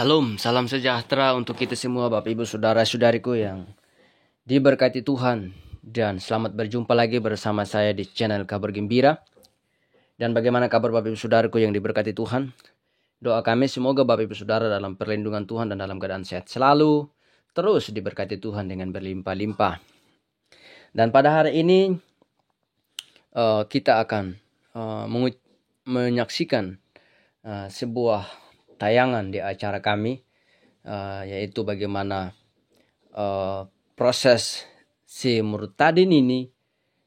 Salam, salam sejahtera untuk kita semua Bapak Ibu Saudara-saudariku yang diberkati Tuhan. Dan selamat berjumpa lagi bersama saya di channel Kabar Gembira. Dan bagaimana kabar Bapak Ibu Saudaraku yang diberkati Tuhan? Doa kami semoga Bapak Ibu Saudara dalam perlindungan Tuhan dan dalam keadaan sehat selalu. Terus diberkati Tuhan dengan berlimpah-limpah. Dan pada hari ini kita akan menyaksikan sebuah tayangan di acara kami, yaitu bagaimana proses si murtadin ini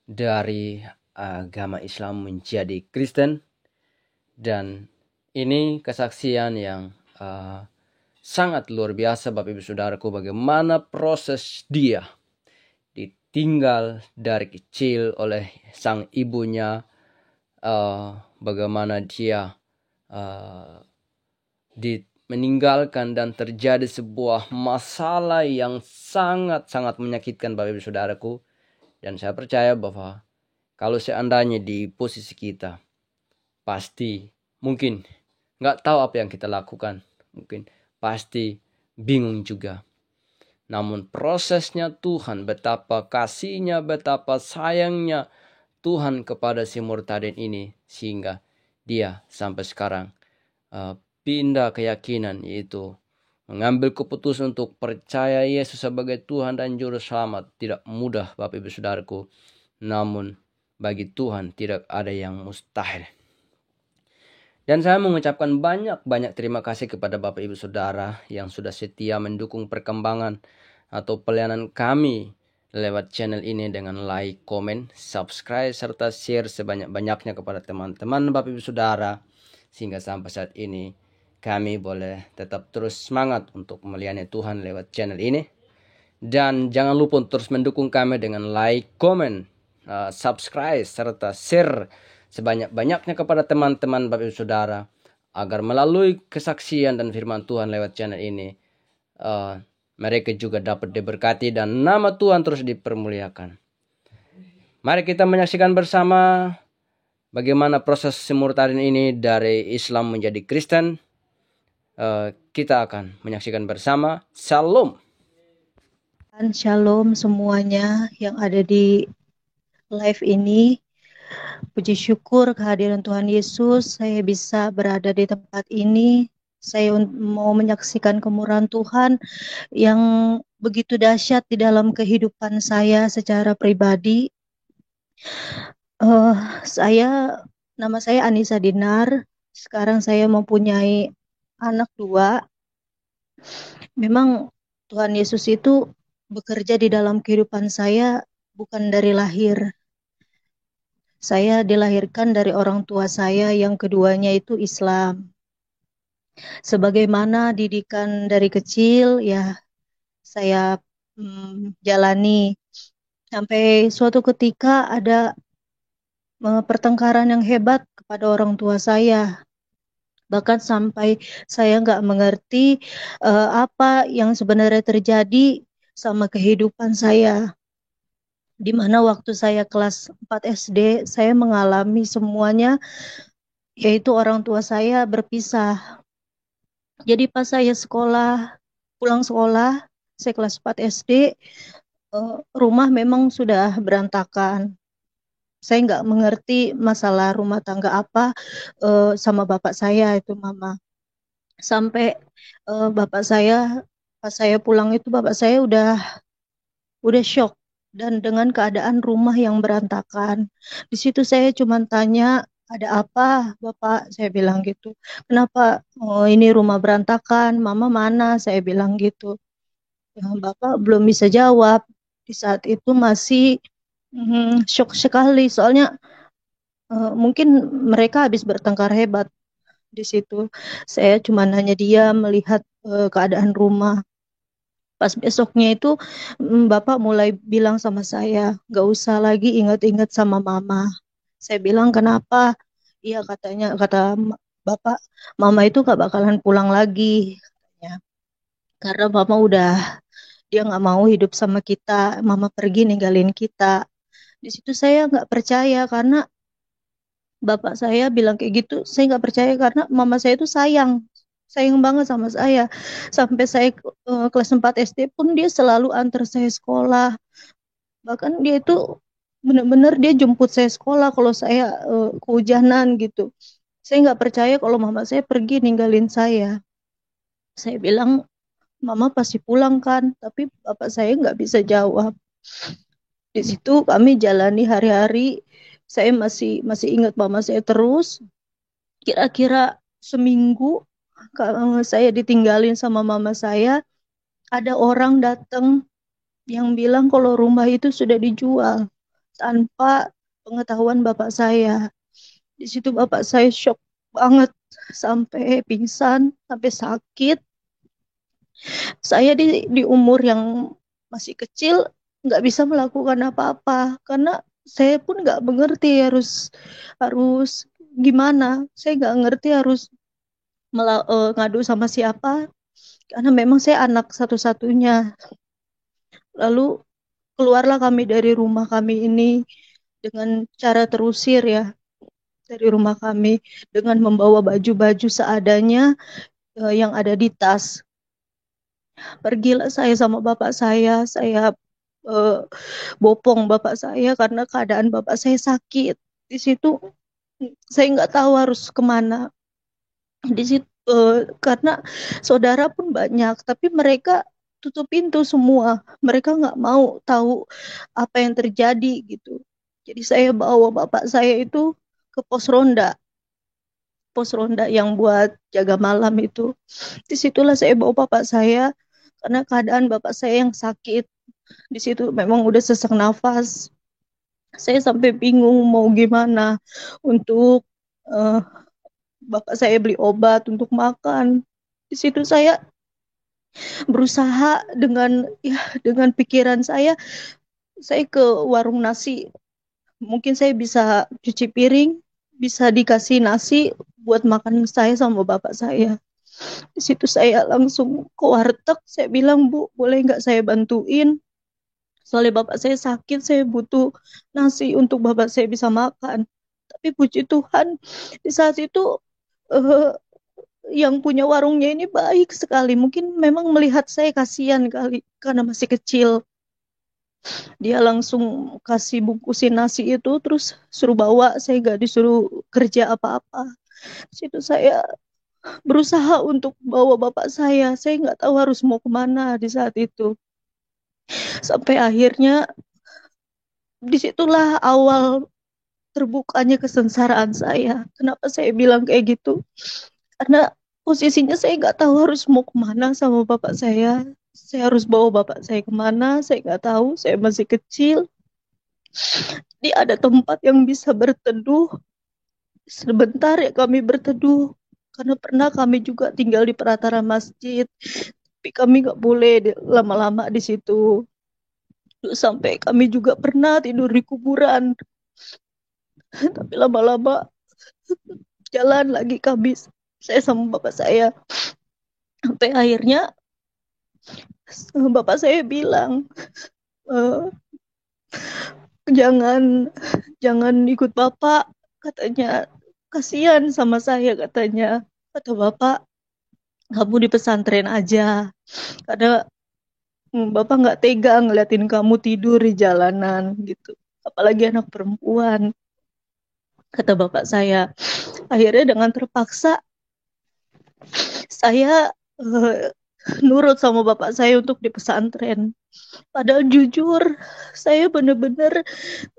dari agama Islam menjadi Kristen. Dan ini kesaksian yang sangat luar biasa Bapak Ibu Saudaraku, bagaimana proses dia ditinggal dari kecil oleh sang ibunya, bagaimana dia meninggalkan dan terjadi sebuah masalah yang sangat-sangat menyakitkan Bapak Ibu Saudaraku. Dan saya percaya bahwa kalau seandainya di posisi kita, pasti mungkin nggak tahu apa yang kita lakukan, mungkin pasti bingung juga. Namun prosesnya Tuhan, betapa kasihnya, betapa sayangnya Tuhan kepada si murtadin ini, sehingga dia sampai sekarang pindah keyakinan, yaitu mengambil keputusan untuk percaya Yesus sebagai Tuhan dan Juru Selamat. Tidak mudah Bapak Ibu Saudaraku, namun bagi Tuhan tidak ada yang mustahil. Dan saya mengucapkan banyak terima kasih kepada Bapak Ibu Saudara yang sudah setia mendukung perkembangan atau pelayanan kami lewat channel ini dengan like, komen, subscribe, serta share sebanyak-banyaknya kepada teman-teman Bapak Ibu Saudara, sehingga sampai saat ini kami boleh tetap terus semangat untuk melayani Tuhan lewat channel ini. Dan jangan lupa terus mendukung kami dengan like, komen, subscribe, serta share sebanyak-banyaknya kepada teman-teman Bapak Ibu Saudara, agar melalui kesaksian dan firman Tuhan lewat channel ini, mereka juga dapat diberkati dan nama Tuhan terus dipermuliakan. Mari kita menyaksikan bersama bagaimana proses si murtadin ini dari Islam menjadi Kristen. Kita akan menyaksikan bersama. Shalom. Shalom semuanya yang ada di live ini. Puji syukur kehadiran Tuhan Yesus, saya bisa berada di tempat ini. Saya mau menyaksikan kemurahan Tuhan yang begitu dahsyat di dalam kehidupan saya secara pribadi. Nama saya Anissa Dinar. Sekarang saya mempunyai anak 2. Memang Tuhan Yesus itu bekerja di dalam kehidupan saya bukan dari lahir. Saya dilahirkan dari orang tua saya yang keduanya itu Islam. Sebagaimana didikan dari kecil, ya saya jalani. Sampai suatu ketika ada pertengkaran yang hebat kepada orang tua saya. Bahkan sampai saya nggak mengerti apa yang sebenarnya terjadi sama kehidupan saya. Di mana waktu saya kelas 4 SD, saya mengalami semuanya, yaitu orang tua saya berpisah. Jadi pas saya pulang sekolah, saya kelas 4 SD, rumah memang sudah berantakan. Saya nggak mengerti masalah rumah tangga apa sama bapak saya, itu mama. Sampai bapak saya, pas saya pulang itu bapak saya udah shock. Dan dengan keadaan rumah yang berantakan, di situ saya cuma tanya, ada apa Bapak? Saya bilang gitu. Kenapa ini rumah berantakan? Mama mana? Saya bilang gitu. Ya, Bapak belum bisa jawab. Di saat itu masih shock sekali. Soalnya mungkin mereka habis bertengkar hebat di situ. Saya cuma hanya dia melihat keadaan rumah. Pas besoknya itu Bapak mulai bilang sama saya, gak usah lagi ingat-ingat sama mama. Saya bilang kenapa? Iya kata Bapak, mama itu gak bakalan pulang lagi. Katanya. Karena mama dia gak mau hidup sama kita, mama pergi ninggalin kita. Di situ saya gak percaya karena Bapak saya bilang kayak gitu, saya gak percaya karena mama saya itu sayang sayang banget sama saya. Sampai saya kelas 4 SD pun dia selalu antar saya sekolah. Bahkan dia itu benar-benar dia jemput saya sekolah kalau saya kehujanan gitu. Saya nggak percaya kalau mama saya pergi ninggalin saya. Saya bilang, mama pasti pulang kan? Tapi bapak saya nggak bisa jawab. Di situ kami jalani hari-hari. Saya masih masih ingat mama saya terus. Kira-kira seminggu saya ditinggalin sama mama saya. Ada orang datang yang bilang kalau rumah itu sudah dijual tanpa pengetahuan bapak saya. Di situ bapak saya shock banget sampai pingsan, sampai sakit. Saya di umur yang masih kecil nggak bisa melakukan apa-apa karena saya pun nggak mengerti harus harus gimana. Saya nggak ngerti harus ngadu sama siapa karena memang saya anak satu-satunya. Lalu keluarlah kami dari rumah kami ini dengan cara terusir ya dari rumah kami dengan membawa baju-baju seadanya yang ada di tas. Pergilah saya sama bapak saya eh, bopong bapak saya karena keadaan bapak saya sakit. Di situ saya nggak tahu harus kemana. Di situ karena saudara pun banyak, tapi mereka tutup pintu semua. Mereka nggak mau tahu apa yang terjadi gitu. Jadi saya bawa bapak saya itu ke pos ronda yang buat jaga malam itu. Disitulah saya bawa bapak saya karena keadaan bapak saya yang sakit. Di situ memang udah sesak nafas. Saya sampai bingung mau gimana untuk eh, bapak saya beli obat untuk makan. Di situ saya berusaha dengan pikiran saya ke warung nasi. Mungkin saya bisa cuci piring, bisa dikasih nasi buat makan saya sama bapak saya. Di situ saya langsung ke warteg, saya bilang, Bu, boleh nggak saya bantuin? Soalnya bapak saya sakit, saya butuh nasi untuk bapak saya bisa makan. Tapi puji Tuhan, di saat itu eh, yang punya warungnya ini baik sekali. Mungkin memang melihat saya kasihan kali karena masih kecil. Dia langsung kasih bungkusin nasi itu, terus suruh bawa. Saya nggak disuruh kerja apa-apa. Di situ saya berusaha untuk bawa bapak saya. Saya nggak tahu harus mau kemana di saat itu. Sampai akhirnya disitulah awal terbukanya kesengsaraan saya. Kenapa saya bilang kayak gitu? Karena posisinya saya nggak tahu harus mau kemana sama bapak saya. Saya harus bawa bapak saya kemana, saya nggak tahu. Saya masih kecil. Di ada tempat yang bisa berteduh. Sebentar ya kami berteduh. Karena pernah kami juga tinggal di pelataran masjid. Tapi kami nggak boleh lama-lama di situ. Sampai kami juga pernah tidur di kuburan. Tapi lama-lama jalan lagi kami. Saya sama bapak saya. Sampai akhirnya bapak saya bilang, "Eh, jangan jangan ikut bapak," katanya, kasihan sama saya katanya. Kata bapak, kamu di pesantren aja karena bapak nggak tega ngeliatin kamu tidur di jalanan gitu, apalagi anak perempuan, kata bapak saya. Akhirnya dengan terpaksa saya nurut sama bapak saya untuk di pesantren. Padahal jujur saya bener-bener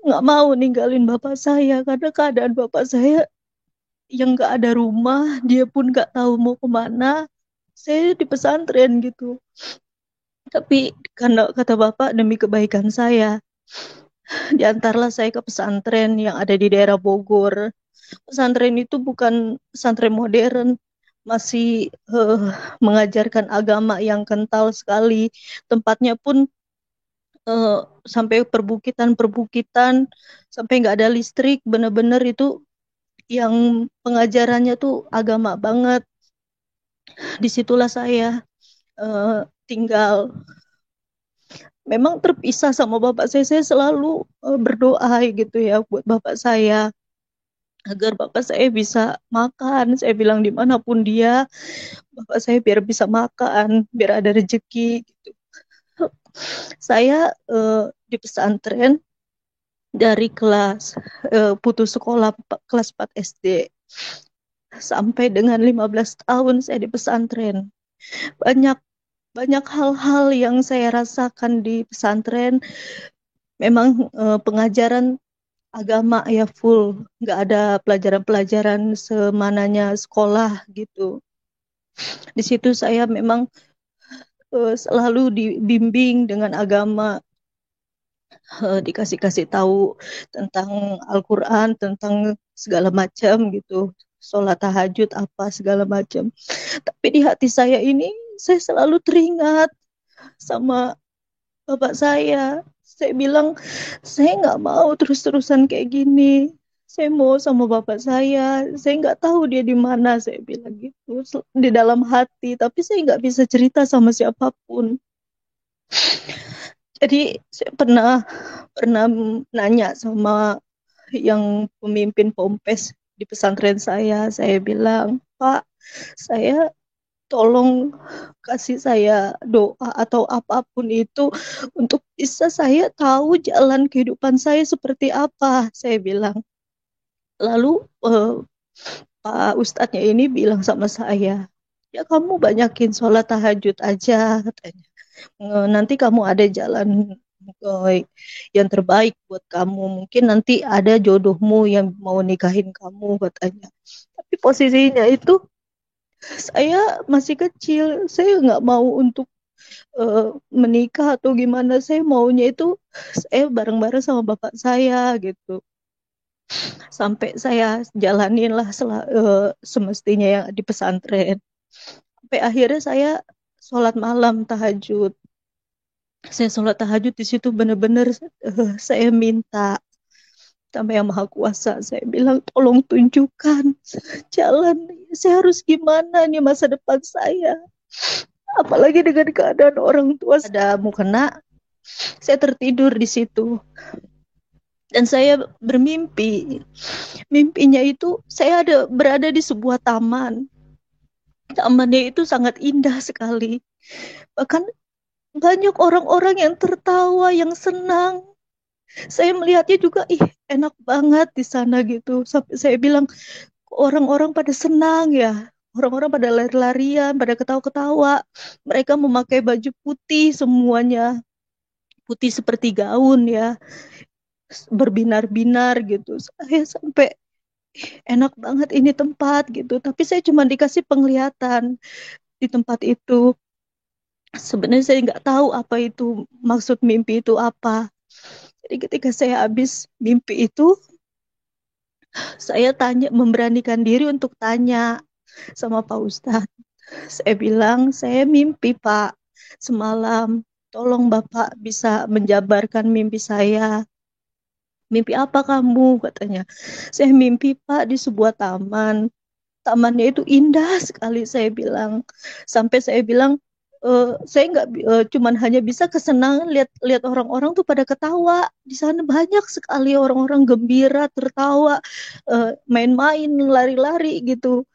nggak mau ninggalin bapak saya karena keadaan bapak saya yang nggak ada rumah, dia pun nggak tahu mau kemana. Saya di pesantren gitu. Tapi karena kata bapak demi kebaikan saya, diantarlah saya ke pesantren yang ada di daerah Bogor. Pesantren itu bukan pesantren modern, masih mengajarkan agama yang kental sekali. Tempatnya pun eh, sampai perbukitan-perbukitan, sampai nggak ada listrik, bener-bener itu yang pengajarannya tuh agama banget. Disitulah saya tinggal. Memang terpisah sama bapak saya selalu berdoa gitu ya buat bapak saya agar bapak saya bisa makan. Saya bilang dimanapun dia, bapak saya biar bisa makan, biar ada rezeki gitu. Saya di pesantren dari putus sekolah kelas 4 SD sampai dengan 15 tahun saya di pesantren. Banyak banyak hal-hal yang saya rasakan di pesantren. Memang pengajaran agama ya full, nggak ada pelajaran-pelajaran semananya sekolah gitu. Di situ saya memang selalu dibimbing dengan agama, dikasih-kasih tahu tentang Al-Quran, tentang segala macam gitu, sholat tahajud apa segala macam. Tapi di hati saya ini saya selalu teringat sama bapak saya. Saya bilang, saya nggak mau terus-terusan kayak gini. Saya mau sama bapak saya. Saya nggak tahu dia di mana. Saya bilang gitu di dalam hati. Tapi saya nggak bisa cerita sama siapapun. Jadi saya pernah pernah nanya sama yang pemimpin Pompes di pesantren saya. Saya bilang, Pak, saya tolong kasih saya doa atau apapun itu untuk bisa saya tahu jalan kehidupan saya seperti apa, saya bilang. Lalu Pak Ustadznya ini bilang sama saya, ya kamu banyakin sholat tahajud aja, katanya. Nanti kamu ada jalan yang terbaik buat kamu. Mungkin nanti ada jodohmu yang mau nikahin kamu, katanya. Tapi posisinya itu saya masih kecil, saya nggak mau untuk menikah atau gimana. Saya maunya itu saya bareng-bareng sama bapak saya gitu. Sampai saya jalanin lah semestinya yang di pesantren. Sampai akhirnya saya sholat malam tahajud. Saya sholat tahajud di situ benar-benar saya minta sama yang maha kuasa. Saya bilang tolong tunjukkan jalan. Saya harus gimana nih masa depan saya. Apalagi dengan keadaan orang tua ada mukena, saya tertidur di situ dan saya bermimpi. Mimpinya itu saya berada di sebuah taman. Tamannya itu sangat indah sekali. Bahkan banyak orang-orang yang tertawa, yang senang. Saya melihatnya juga, ih enak banget di sana gitu. Sampai saya bilang, orang-orang pada senang ya. Orang-orang pada lari-larian, pada ketawa-ketawa. Mereka memakai baju putih semuanya. Putih seperti gaun ya. Berbinar-binar gitu. Saya sampai enak banget ini tempat gitu. Tapi saya cuma dikasih penglihatan di tempat itu. Sebenarnya saya nggak tahu apa itu maksud mimpi itu apa. Jadi ketika saya habis mimpi itu, saya memberanikan diri untuk tanya sama Pak Ustadz. Saya bilang, saya mimpi Pak semalam. Tolong Bapak bisa menjabarkan mimpi saya. Mimpi apa kamu? Katanya. Saya mimpi Pak di sebuah taman. Tamannya itu indah sekali, saya bilang. Sampai saya bilang, saya nggak cuman hanya bisa kesenangan lihat lihat orang-orang tuh pada ketawa. Di sana banyak sekali orang-orang gembira, tertawa, main-main, lari-lari gitu.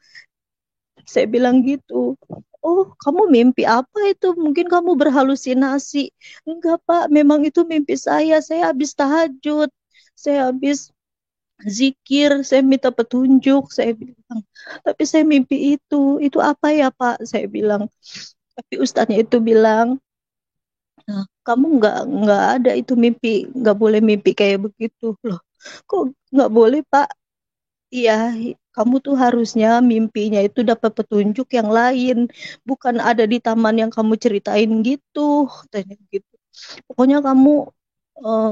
Saya bilang gitu. Oh, kamu mimpi apa itu? Mungkin kamu berhalusinasi. Enggak, Pak, memang itu mimpi saya. Saya habis tahajud. Saya habis zikir, saya minta petunjuk, saya bilang. Tapi saya mimpi itu apa ya Pak? Saya bilang. Tapi ustadznya itu bilang, "Nah, kamu nggak ada itu mimpi, nggak boleh mimpi kayak begitu loh. Kok nggak boleh Pak? Iya, kamu tuh harusnya mimpinya itu dapat petunjuk yang lain, bukan ada di taman yang kamu ceritain gitu, katanya gitu. Pokoknya kamu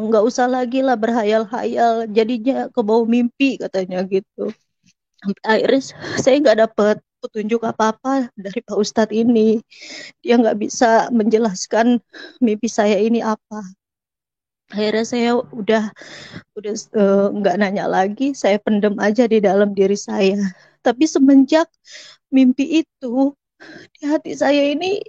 nggak usah lagi lah berhayal-hayal, jadinya ke bawah mimpi katanya gitu. Sampai akhirnya saya nggak dapet petunjuk apa-apa dari Pak Ustadz ini. Dia nggak bisa menjelaskan mimpi saya ini apa. Akhirnya saya udah nggak nanya lagi, saya pendem aja di dalam diri saya. Tapi semenjak mimpi itu, di hati saya ini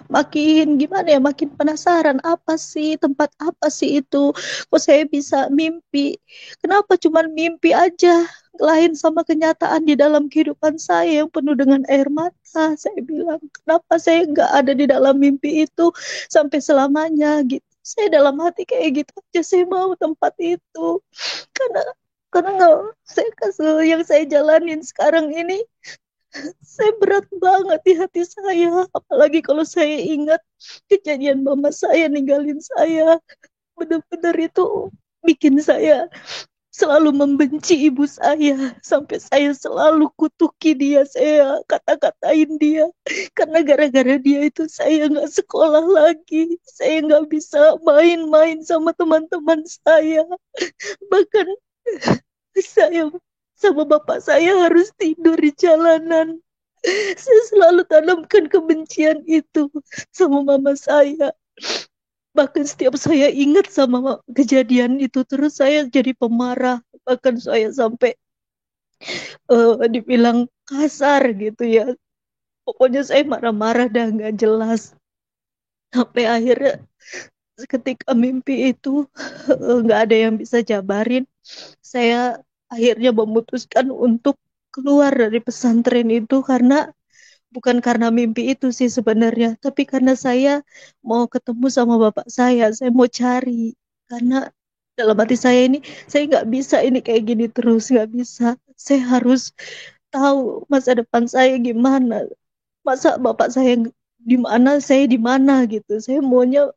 makin gimana ya, makin penasaran apa sih, tempat apa sih itu, kok saya bisa mimpi, kenapa cuman mimpi aja, lain sama kenyataan di dalam kehidupan saya yang penuh dengan air mata. Saya bilang, kenapa saya nggak ada di dalam mimpi itu sampai selamanya gitu. Saya dalam hati kayak gitu aja, saya mau tempat itu karena nggak, saya kasus yang saya jalanin sekarang ini, saya berat banget di hati saya. Apalagi kalau saya ingat kejadian mama saya ninggalin saya. Benar-benar itu bikin saya selalu membenci ibu saya. Sampai saya selalu kutuki dia, saya kata-katain dia. Karena gara-gara dia itu saya nggak sekolah lagi. Saya nggak bisa main-main sama teman-teman saya. Bahkan saya sama bapak saya harus tidur di jalanan. Saya selalu tanamkan kebencian itu sama mama saya. Bahkan setiap saya ingat sama kejadian itu, terus saya jadi pemarah. Bahkan saya sampai dibilang kasar gitu ya. Pokoknya saya marah-marah dah nggak jelas. Sampai akhirnya ketika mimpi itu nggak ada yang bisa jabarin. Saya akhirnya memutuskan untuk keluar dari pesantren itu karena bukan karena mimpi itu sih sebenarnya, tapi karena saya mau ketemu sama bapak saya mau cari. Karena dalam hati saya ini, saya nggak bisa ini kayak gini terus, nggak bisa. Saya harus tahu masa depan saya gimana. Masa bapak saya di mana, saya di mana gitu. Saya maunya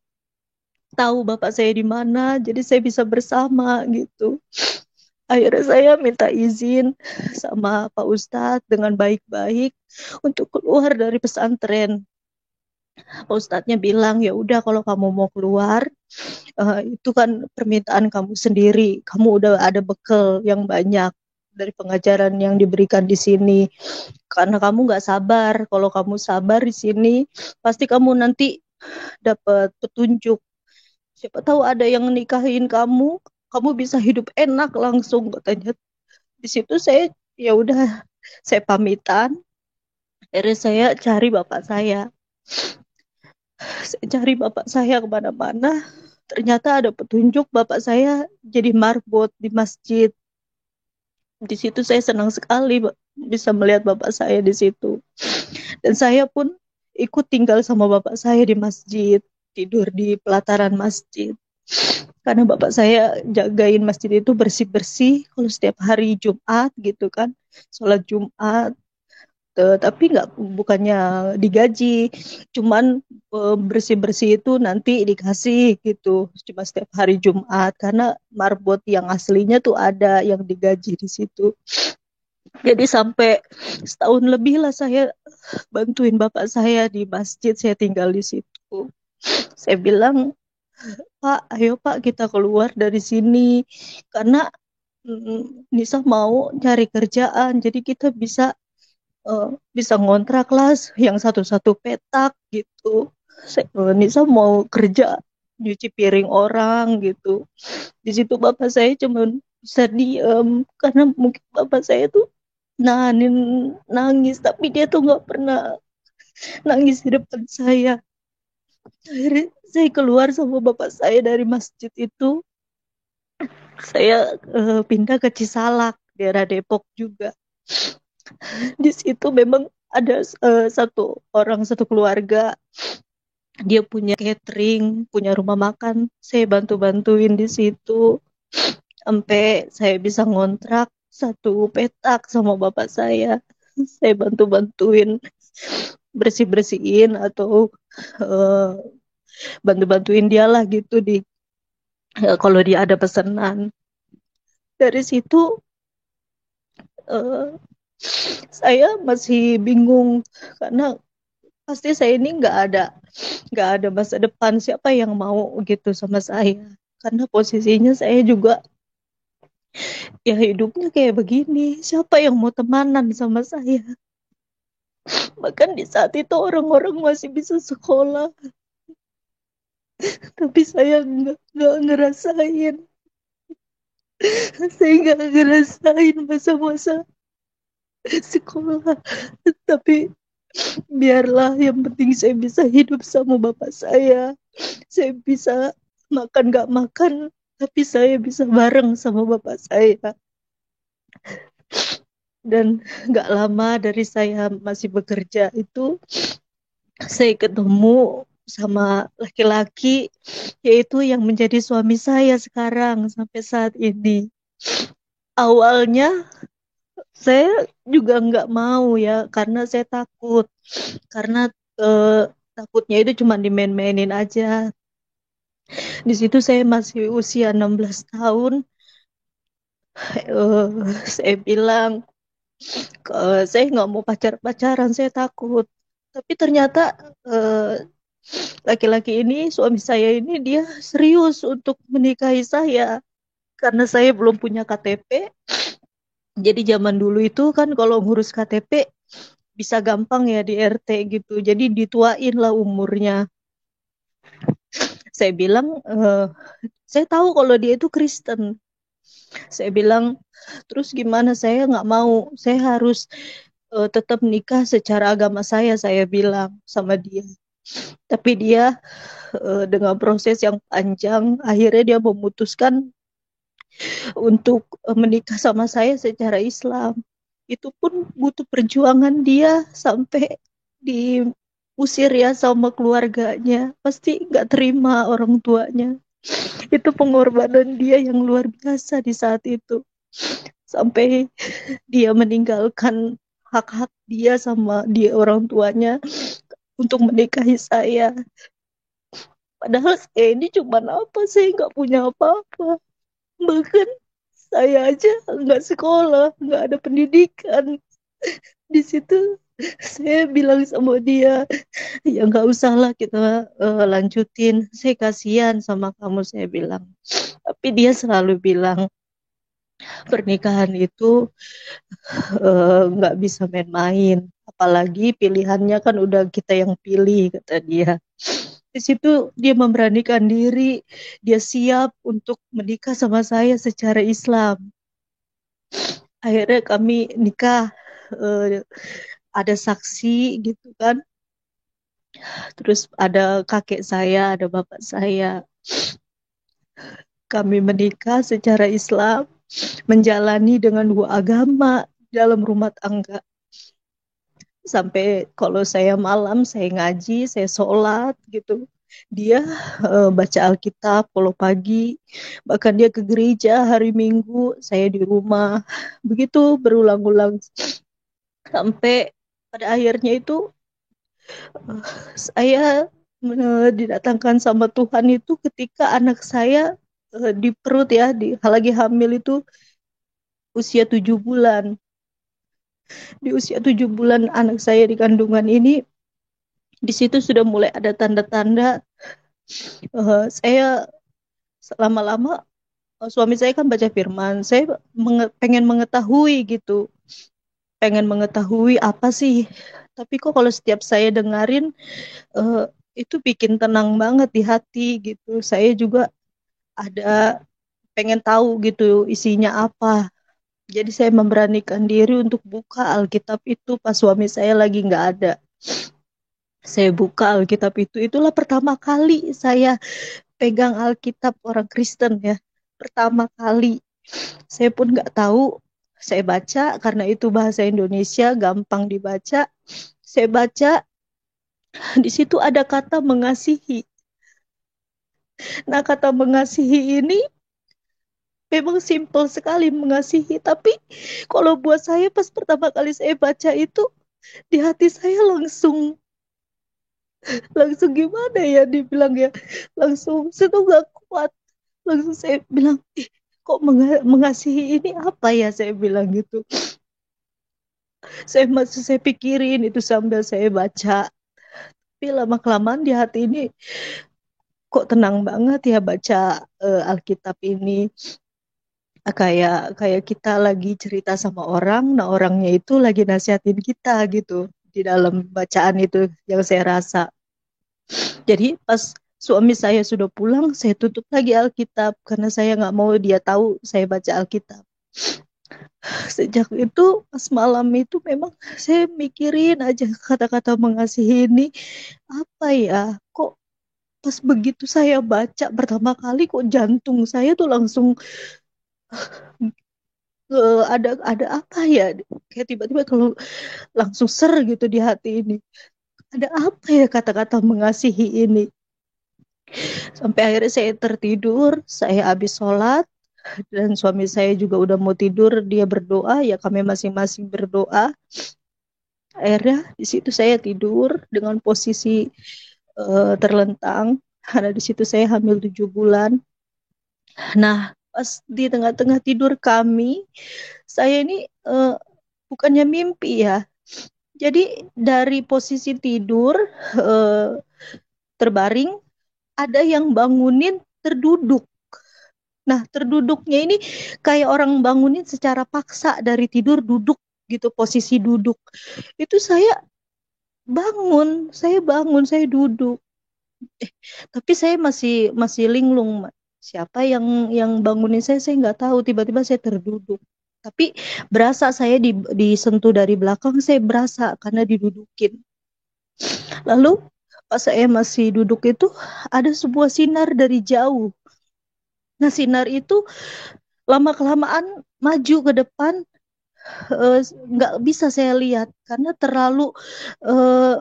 tahu bapak saya di mana, jadi saya bisa bersama gitu. Akhirnya saya minta izin sama Pak Ustadz dengan baik-baik untuk keluar dari pesantren. Pak Ustadznya bilang, ya udah kalau kamu mau keluar, itu kan permintaan kamu sendiri. Kamu udah ada bekal yang banyak dari pengajaran yang diberikan di sini. Karena kamu nggak sabar. Kalau kamu sabar di sini, pasti kamu nanti dapat petunjuk. Siapa tahu ada yang nikahin kamu, kamu bisa hidup enak langsung katanya. Di situ saya ya udah, saya pamitan. Akhirnya saya cari bapak saya. Saya cari bapak saya kemana-mana. Ternyata ada petunjuk bapak saya jadi marbot di masjid. Di situ saya senang sekali bisa melihat bapak saya di situ. Dan saya pun ikut tinggal sama bapak saya di masjid, tidur di pelataran masjid. Karena bapak saya jagain masjid itu bersih-bersih kalau setiap hari Jumat gitu kan, sholat Jumat. Tapi nggak, bukannya digaji, cuman bersih-bersih itu nanti dikasih gitu, cuma setiap hari Jumat karena marbot yang aslinya tuh ada yang digaji di situ. Jadi sampai setahun lebih lah saya bantuin bapak saya di masjid, saya tinggal di situ. Saya bilang, Pak, ayo Pak kita keluar dari sini karena Nisa mau cari kerjaan, jadi kita bisa eh, bisa ngontrak lah yang satu-satu petak gitu. Nisa mau kerja nyuci piring orang gitu. Di situ bapak saya cuma bisa diem karena mungkin bapak saya tuh nahanin nangis, tapi dia tuh nggak pernah nangis di depan saya. Akhirnya saya keluar sama bapak saya dari masjid itu. Saya pindah ke Cisalak, daerah Depok juga. Di situ memang ada satu orang, satu keluarga, dia punya catering, punya rumah makan. Saya bantu-bantuin di situ sampai saya bisa ngontrak satu petak sama bapak saya. Saya bantu-bantuin bersih-bersihin atau eh, bantu-bantuin dia lah gitu di kalau dia ada pesanan. Dari situ eh, saya masih bingung karena pasti saya ini nggak ada masa depan, siapa yang mau gitu sama saya, karena posisinya saya juga ya hidupnya kayak begini, siapa yang mau temanan sama saya. Bahkan di saat itu orang-orang masih bisa sekolah, tapi saya nggak ngerasain, saya nggak ngerasain masa-masa sekolah. Tapi Biarlah yang penting saya bisa hidup sama bapak saya. Saya bisa makan gak makan, tapi saya bisa bareng sama bapak saya. Dan gak lama dari saya masih bekerja itu, saya ketemu sama laki-laki, yaitu yang menjadi suami saya sekarang sampai saat ini. Awalnya saya juga nggak mau ya, karena saya takut. Karena takutnya itu cuma dimain-mainin aja. Di situ saya masih usia 16 tahun. eh, saya bilang, saya nggak mau pacaran, saya takut. Tapi ternyata eh, laki-laki ini, suami saya ini, dia serius untuk menikahi saya. Karena saya belum punya KTP, jadi zaman dulu itu kan kalau ngurus KTP bisa gampang ya di RT gitu. Jadi dituain lah umurnya. Saya bilang, saya tahu kalau dia itu Kristen. Saya bilang, terus gimana, saya nggak mau. Saya harus tetap nikah secara agama saya bilang sama dia. Tapi dia dengan proses yang panjang, akhirnya dia memutuskan untuk menikah sama saya secara Islam. Itu pun butuh perjuangan dia sampai diusir ya sama keluarganya. Pasti nggak terima orang tuanya. Itu pengorbanan dia yang luar biasa di saat itu. Sampai dia meninggalkan hak-hak dia sama dia orang tuanya untuk menikahi saya. Padahal saya ini cuma apa, saya nggak punya apa-apa. Bahkan saya aja nggak sekolah, nggak ada pendidikan. Di situ saya bilang sama dia, ya nggak usah lah kita lanjutin. Saya kasihan sama kamu, saya bilang. Tapi dia selalu bilang pernikahan itu nggak bisa main-main. Apalagi pilihannya kan udah kita yang pilih, kata dia. Di situ dia memberanikan diri, dia siap untuk menikah sama saya secara Islam. Akhirnya kami nikah, eh, ada saksi gitu kan. Terus ada kakek saya, ada bapak saya. Kami menikah secara Islam, menjalani dengan dua agama dalam rumah tangga. Sampai kalau saya malam, saya ngaji, saya sholat gitu. Dia baca Alkitab kalau pagi, bahkan dia ke gereja hari Minggu, saya di rumah. Begitu berulang-ulang sampai pada akhirnya itu saya didatangkan sama Tuhan itu ketika anak saya di perut ya, lagi hamil itu usia 7 bulan. Di usia 7 bulan anak saya di kandungan ini, di situ sudah mulai ada tanda-tanda. Saya lama-lama, suami saya kan baca firman, saya pengen mengetahui gitu, pengen mengetahui apa sih. Tapi kok kalau setiap saya dengerin, eh, itu bikin tenang banget di hati gitu. Saya juga ada pengen tahu gitu isinya apa. Jadi saya memberanikan diri untuk buka Alkitab itu pas suami saya lagi nggak ada. Saya buka Alkitab itu, itulah pertama kali saya pegang Alkitab orang Kristen ya. Pertama kali. Saya pun nggak tahu. Saya baca karena itu bahasa Indonesia, gampang dibaca. Saya baca, di situ ada kata mengasihi. Nah, kata mengasihi ini memang simpel sekali mengasihi, tapi kalau buat saya pas pertama kali saya baca itu, di hati saya langsung langsung gimana ya dibilang ya, langsung saya tuh gak kuat. Langsung saya bilang, kok mengasihi ini apa ya, saya bilang gitu. Saya masih saya pikirin itu sambil saya baca. Tapi lama kelamaan di hati ini kok tenang banget ya baca Alkitab ini. Kayak kayak kita lagi cerita sama orang, nah orangnya itu lagi nasihatin kita gitu di dalam bacaan itu yang saya rasa. Jadi pas suami saya sudah pulang, saya tutup lagi Alkitab karena saya nggak mau dia tahu saya baca Alkitab. Sejak itu pas malam itu memang saya mikirin aja kata-kata mengasihi ini apa ya, kok pas begitu saya baca pertama kali kok jantung saya tuh langsung ada apa ya, kayak tiba-tiba kalau langsung ser gitu di hati ini, ada apa ya kata-kata mengasihi ini. Sampai akhirnya saya tertidur, saya habis sholat dan suami saya juga udah mau tidur, dia berdoa, ya kami masing-masing berdoa. Akhirnya di situ saya tidur dengan posisi terlentang karena di situ saya hamil 7 bulan. Nah, pas di tengah-tengah tidur kami, saya ini bukannya mimpi ya. Jadi dari posisi tidur eh, terbaring, ada yang bangunin terduduk. Nah, terduduknya ini kayak orang bangunin secara paksa dari tidur duduk gitu, posisi duduk. Itu saya bangun, saya duduk. Tapi saya masih masih linglung, Mak. Siapa yang bangunin saya nggak tahu. Tiba-tiba saya terduduk. Tapi berasa saya disentuh dari belakang, saya berasa karena didudukin. Lalu pas saya masih duduk itu ada sebuah sinar dari jauh. Nah, sinar itu lama-kelamaan maju ke depan, nggak bisa saya lihat karena eh,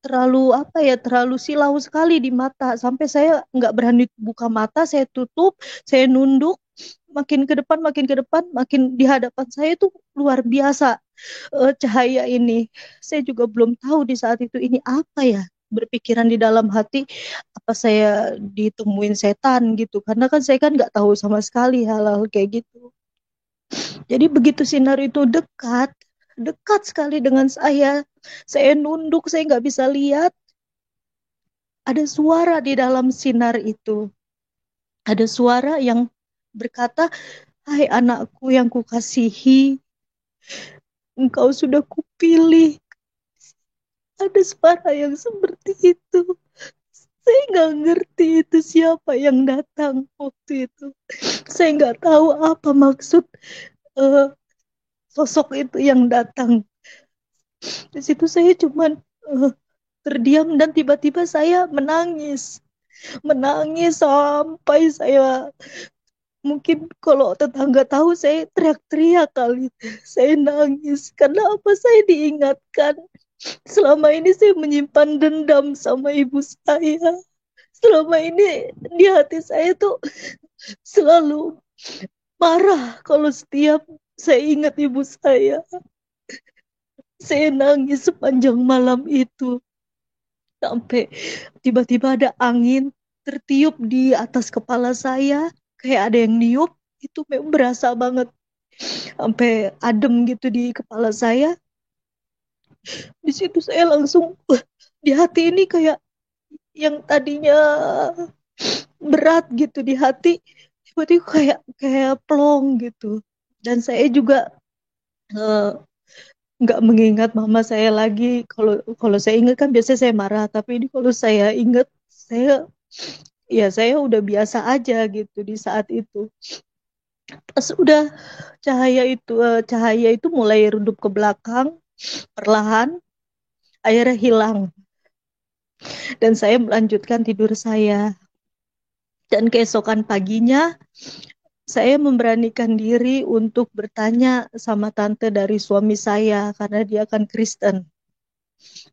terlalu apa ya, terlalu silau sekali di mata sampai saya nggak berani buka mata, saya tutup, saya nunduk, makin ke depan, makin di hadapan saya itu luar biasa cahaya ini. Saya juga belum tahu di saat itu ini apa ya, berpikiran di dalam hati apa saya ditemuin setan gitu, karena kan saya kan nggak tahu sama sekali hal-hal kayak gitu. Jadi begitu sinar itu dekat, dekat sekali dengan saya nunduk, saya nggak bisa lihat. Ada suara di dalam sinar itu. Ada suara yang berkata, "Hai anakku yang kukasihi, engkau sudah kupilih." Ada suara yang seperti itu. Saya nggak ngerti itu siapa yang datang waktu itu. Saya nggak tahu apa maksud eh, sosok itu yang datang. Di situ saya cuman terdiam dan tiba-tiba saya menangis. Menangis sampai saya, mungkin kalau tetangga tahu saya teriak-teriak kali. Saya nangis karena apa, saya diingatkan selama ini saya menyimpan dendam sama ibu saya. Selama ini di hati saya tuh selalu marah kalau setiap saya ingat ibu saya. Saya nangis sepanjang malam itu sampai tiba-tiba ada angin tertiup di atas kepala saya, kayak ada yang niup. Itu memang berasa banget sampai adem gitu di kepala saya. Di situ saya langsung di hati ini kayak yang tadinya berat gitu di hati, tiba-tiba kayak kayak plong gitu. Dan saya juga eh, nggak mengingat mama saya lagi. Kalau kalau saya ingat kan biasanya saya marah, tapi ini kalau saya ingat, saya ya saya udah biasa aja gitu di saat itu. Pas udah cahaya itu mulai redup ke belakang perlahan, akhirnya hilang dan saya melanjutkan tidur saya. Dan keesokan paginya saya memberanikan diri untuk bertanya sama tante dari suami saya karena dia kan Kristen.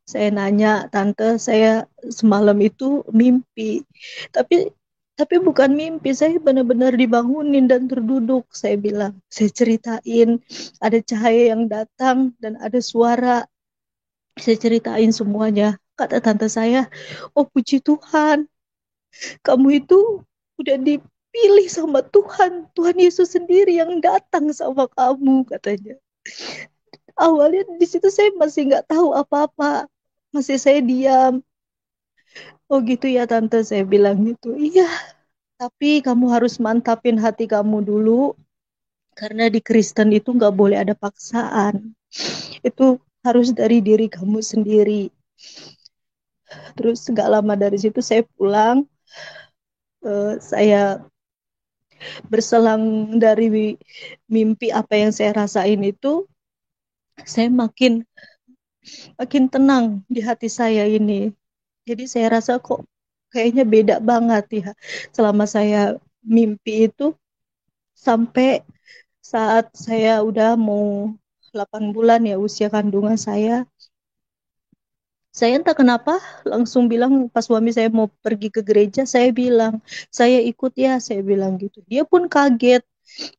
Saya nanya, "Tante, saya semalam itu mimpi." Tapi tapi bukan mimpi, saya benar-benar dibangunin dan terduduk. Saya bilang, saya ceritain ada cahaya yang datang dan ada suara. Saya ceritain semuanya. Kata tante saya, "Oh puji Tuhan, kamu itu udah dipilih sama Tuhan. Tuhan Yesus sendiri yang datang sama kamu," katanya. Awalnya di situ saya masih nggak tahu apa-apa. Masih saya diam. "Oh gitu ya tante," saya bilang gitu. "Iya, tapi kamu harus mantapin hati kamu dulu. Karena di Kristen itu nggak boleh ada paksaan. Itu harus dari diri kamu sendiri." Terus nggak lama dari situ saya pulang. Saya berselang dari mimpi apa yang saya rasain itu, saya makin makin tenang di hati saya ini. Jadi saya rasa kok kayaknya beda banget ya selama saya mimpi itu sampai saat saya udah mau 8 bulan ya usia kandungan saya entah kenapa langsung bilang pas suami saya mau pergi ke gereja, saya bilang, saya ikut ya, saya bilang gitu. Dia pun kaget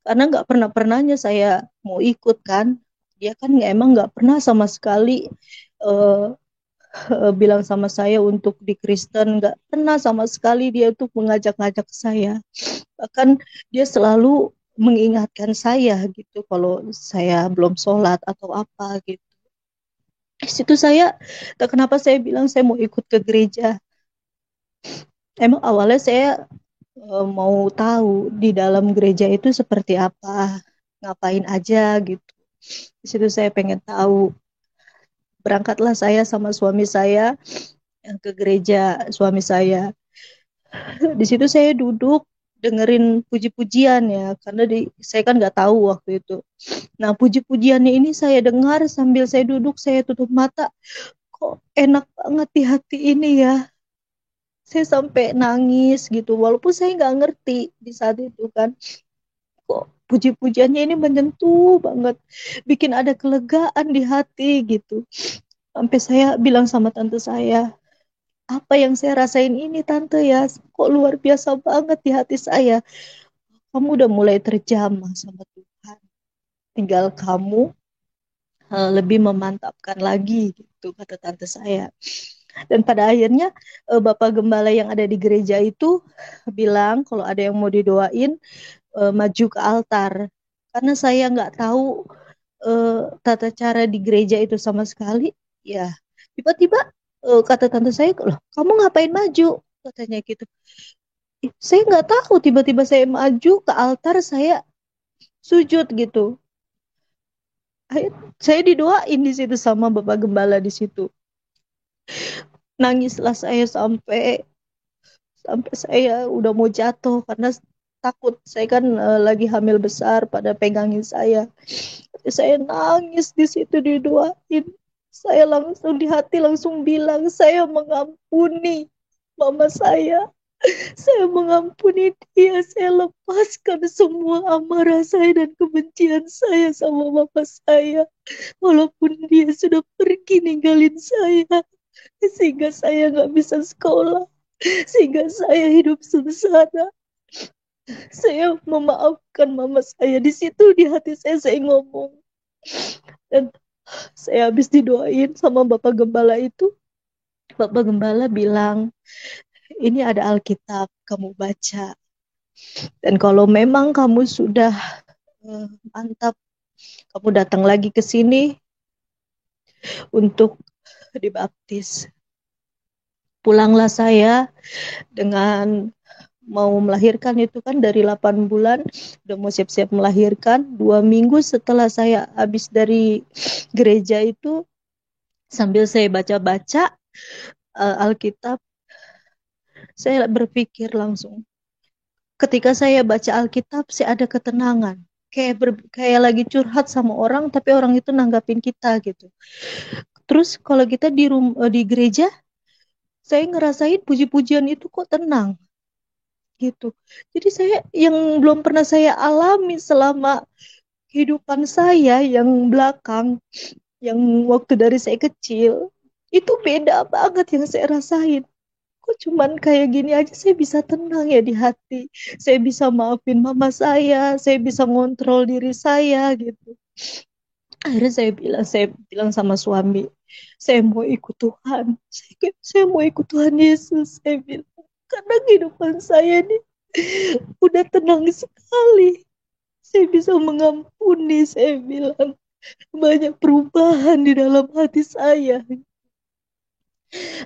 karena nggak pernah-pernahnya saya mau ikut kan. Dia kan emang nggak pernah sama sekali eh, bilang sama saya untuk di Kristen, nggak pernah sama sekali dia tuh mengajak-ngajak saya. Bahkan dia selalu mengingatkan saya gitu kalau saya belum sholat atau apa gitu. Di situ saya, tak kenapa saya bilang saya mau ikut ke gereja. Emang awalnya saya mau tahu di dalam gereja itu seperti apa, ngapain aja gitu. Di situ saya pengen tahu. Berangkatlah saya sama suami saya ke gereja suami saya. Di situ saya duduk dengerin puji-pujian ya, karena saya kan nggak tahu waktu itu. Nah, puji-pujiannya ini saya dengar sambil saya duduk, saya tutup mata. Kok enak banget di hati ini ya. Saya sampai nangis gitu, walaupun saya nggak ngerti di saat itu kan. Kok puji-pujiannya ini menyentuh banget, bikin ada kelegaan di hati gitu. Sampai saya bilang sama tante saya, apa yang saya rasain ini tante ya, kok luar biasa banget di hati saya. Kamu udah mulai terjamah sama Tuhan. Tinggal kamu lebih memantapkan lagi gitu kata tante saya. Dan pada akhirnya Bapak Gembala yang ada di gereja itu bilang kalau ada yang mau didoain maju ke altar. Karena saya nggak tahu tata cara di gereja itu sama sekali, ya tiba-tiba kata tante saya, loh kamu ngapain maju? Katanya gitu. Saya nggak tahu, tiba-tiba saya maju ke altar, saya sujud gitu. Saya didoain di situ sama Bapak Gembala di situ. Nangislah saya sampai sampai saya udah mau jatuh karena takut. Saya kan lagi hamil besar pada pegangin saya. Saya nangis di situ didoain. Saya langsung di hati langsung bilang saya mengampuni mama saya. Saya mengampuni dia. Saya lepaskan semua amarah saya dan kebencian saya sama bapak saya. Walaupun dia sudah pergi ninggalin saya. Sehingga saya nggak bisa sekolah. Sehingga saya hidup sengsara. Saya memaafkan mama saya. Di situ di hati saya ngomong. Dan saya habis didoain sama Bapak Gembala itu. Bapak Gembala bilang, ini ada Alkitab, kamu baca. Dan kalau memang kamu sudah mantap, kamu datang lagi ke sini untuk dibaptis. Pulanglah saya dengan mau melahirkan itu kan dari 8 bulan, udah mau siap-siap melahirkan. 2 minggu setelah saya habis dari gereja itu, sambil saya baca-baca Alkitab, saya berpikir langsung. Ketika saya baca Alkitab, saya ada ketenangan. Kayak lagi curhat sama orang, tapi orang itu nanggapin kita gitu. Terus kalau kita di gereja, saya ngerasain puji-pujian itu kok tenang gitu. Jadi saya yang belum pernah saya alami selama kehidupan saya yang belakang, yang waktu dari saya kecil, itu beda banget yang saya rasain. Kok cuman kayak gini aja saya bisa tenang ya di hati. Saya bisa maafin mama saya bisa ngontrol diri saya gitu. Akhirnya saya bilang sama suami, saya mau ikut Tuhan. Saya mau ikut Tuhan Yesus, saya bilang. Karena kehidupan saya ini udah tenang sekali. Saya bisa mengampuni, saya bilang. Banyak perubahan di dalam hati saya.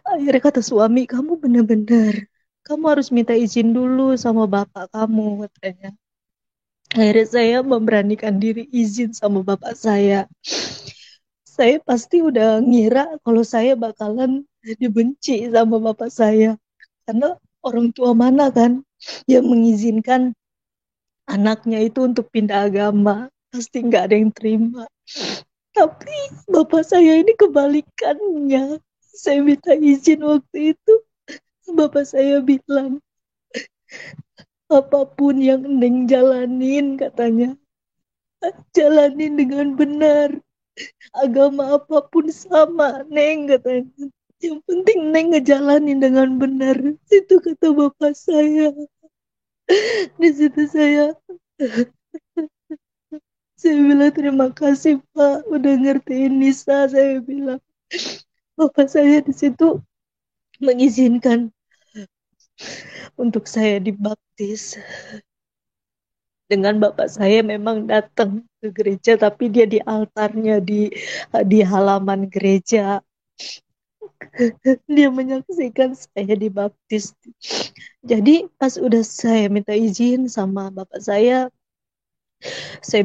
Akhirnya kata suami, kamu benar-benar, kamu harus minta izin dulu sama bapak kamu, katanya. Akhirnya saya memberanikan diri izin sama bapak saya. Saya pasti udah ngira kalau saya bakalan dibenci sama bapak saya. Karena orang tua mana kan yang mengizinkan anaknya itu untuk pindah agama. Pasti nggak ada yang terima. Tapi bapak saya ini kebalikannya. Saya minta izin waktu itu. Bapak saya bilang, apapun yang Neng jalanin, katanya, jalanin dengan benar. Agama apapun sama, Neng, katanya. Yang penting Neng ngejalanin dengan benar. Itu kata bapak saya. Di situ saya bilang terima kasih Pak udah ngertiin Nisa. Saya bilang bapak saya di situ mengizinkan untuk saya dibaptis. Dengan bapak saya memang datang ke gereja, tapi dia di altarnya di halaman gereja. Dia menyaksikan saya dibaptis. Jadi pas udah saya minta izin sama bapak saya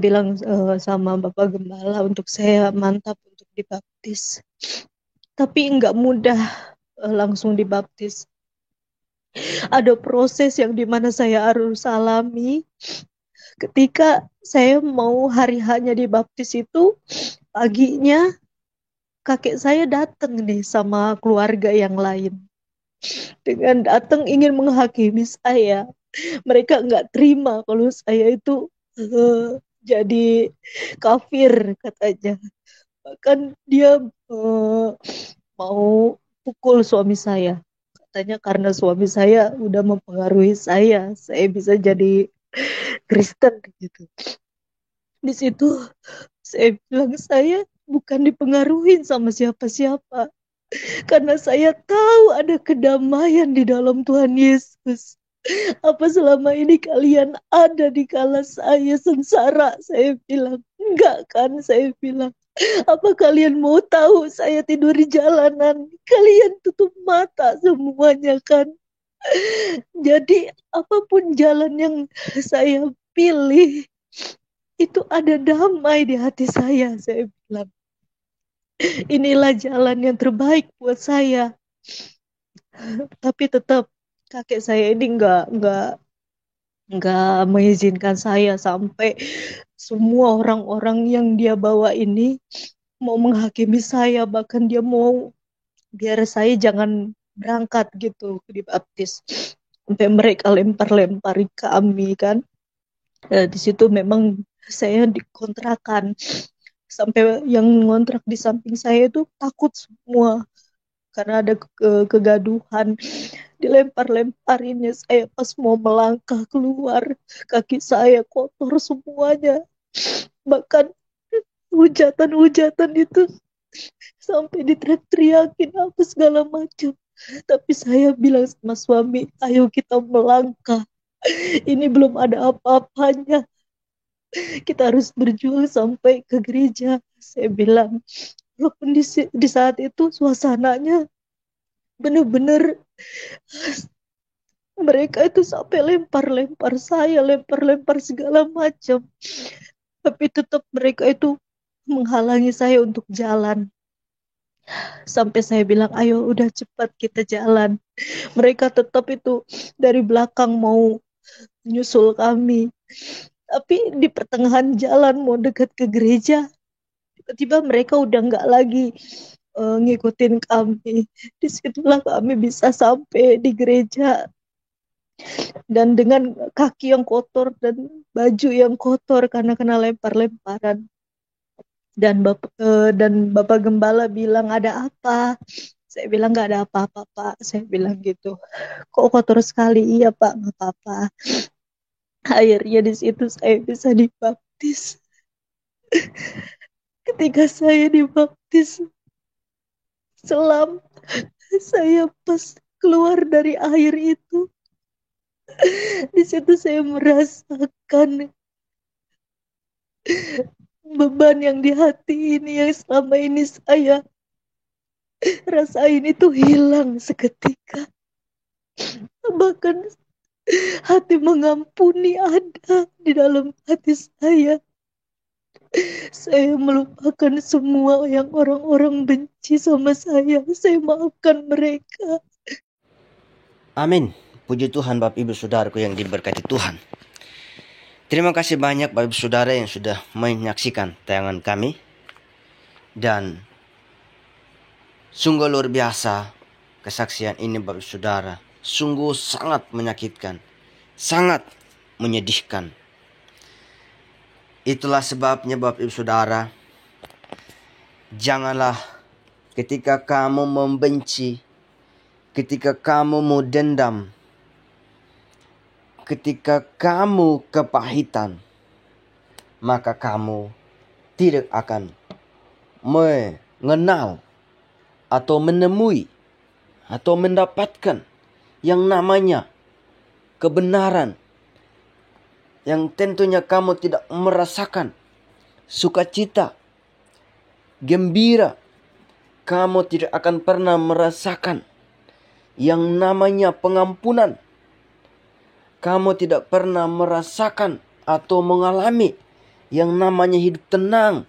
bilang sama bapak gembala untuk saya mantap untuk dibaptis. Tapi nggak mudah langsung dibaptis. Ada proses yang dimana saya harus alami. Ketika saya mau hari hanya dibaptis itu, paginya kakek saya datang nih sama keluarga yang lain. Dengan datang ingin menghakimi saya. Mereka nggak terima kalau saya itu jadi kafir katanya. Bahkan dia mau pukul suami saya. Katanya karena suami saya udah mempengaruhi saya bisa jadi Kristen gitu. Di situ saya bilang saya bukan dipengaruhi sama siapa-siapa. Karena saya tahu ada kedamaian di dalam Tuhan Yesus. Apa selama ini kalian ada di kala saya sengsara? Saya bilang, enggak kan? Saya bilang, apa kalian mau tahu saya tidur di jalanan? Kalian tutup mata semuanya kan? Jadi apapun jalan yang saya pilih, itu ada damai di hati saya bilang. Inilah jalan yang terbaik buat saya. Tapi tetap kakek saya ini nggak mengizinkan saya sampai semua orang-orang yang dia bawa ini mau menghakimi saya, bahkan dia mau biar saya jangan berangkat gitu dibaptis. Sampai mereka lempar-lempari kami kan. Di situ memang saya dikontrakan. Sampai yang ngontrak di samping saya itu takut semua karena ada kegaduhan. Dilempar-lemparinnya saya pas mau melangkah keluar, kaki saya kotor semuanya. Bahkan hujatan-hujatan itu sampai diteriak-teriakin apa segala macam. Tapi saya bilang sama suami, ayo kita melangkah. Ini belum ada apa-apanya. Kita harus berjuang sampai ke gereja. Saya bilang, walaupun di saat itu suasananya benar-benar mereka itu sampai lempar-lempar saya, lempar-lempar segala macam. Tapi tetap mereka itu menghalangi saya untuk jalan. Sampai saya bilang, ayo udah cepat kita jalan. Mereka tetap itu dari belakang mau nyusul kami. Tapi di pertengahan jalan mau dekat ke gereja, tiba-tiba mereka udah nggak lagi ngikutin kami. Disitulah kami bisa sampai di gereja dan dengan kaki yang kotor dan baju yang kotor karena kena lempar-lemparan. Dan Bapak Gembala bilang ada apa? Saya bilang nggak ada apa-apa Pak. Saya bilang gitu. Kok kotor sekali? Iya Pak, nggak apa-apa. Akhirnya di situ saya bisa dibaptis. Ketika saya dibaptis, selam saya pas keluar dari air itu, di situ saya merasakan beban yang di hati ini yang selama ini saya rasain itu hilang seketika. Bahkan hati mengampuni ada di dalam hati saya. Saya melupakan semua yang orang-orang benci sama saya. Saya maafkan mereka. Amin. Puji Tuhan Bapak Ibu Saudaraku yang diberkati Tuhan. Terima kasih banyak Bapak Ibu Saudara yang sudah menyaksikan tayangan kami. Dan sungguh luar biasa kesaksian ini Bapak Ibu Saudara. Sungguh sangat menyakitkan, sangat menyedihkan. Itulah sebabnya Bapak Ibu Saudara, janganlah ketika kamu membenci, ketika kamu mau dendam, ketika kamu kepahitan, maka kamu tidak akan mengenal atau menemui atau mendapatkan yang namanya kebenaran, yang tentunya kamu tidak merasakan sukacita, gembira. Kamu tidak akan pernah merasakan yang namanya pengampunan. Kamu tidak pernah merasakan atau mengalami yang namanya hidup tenang,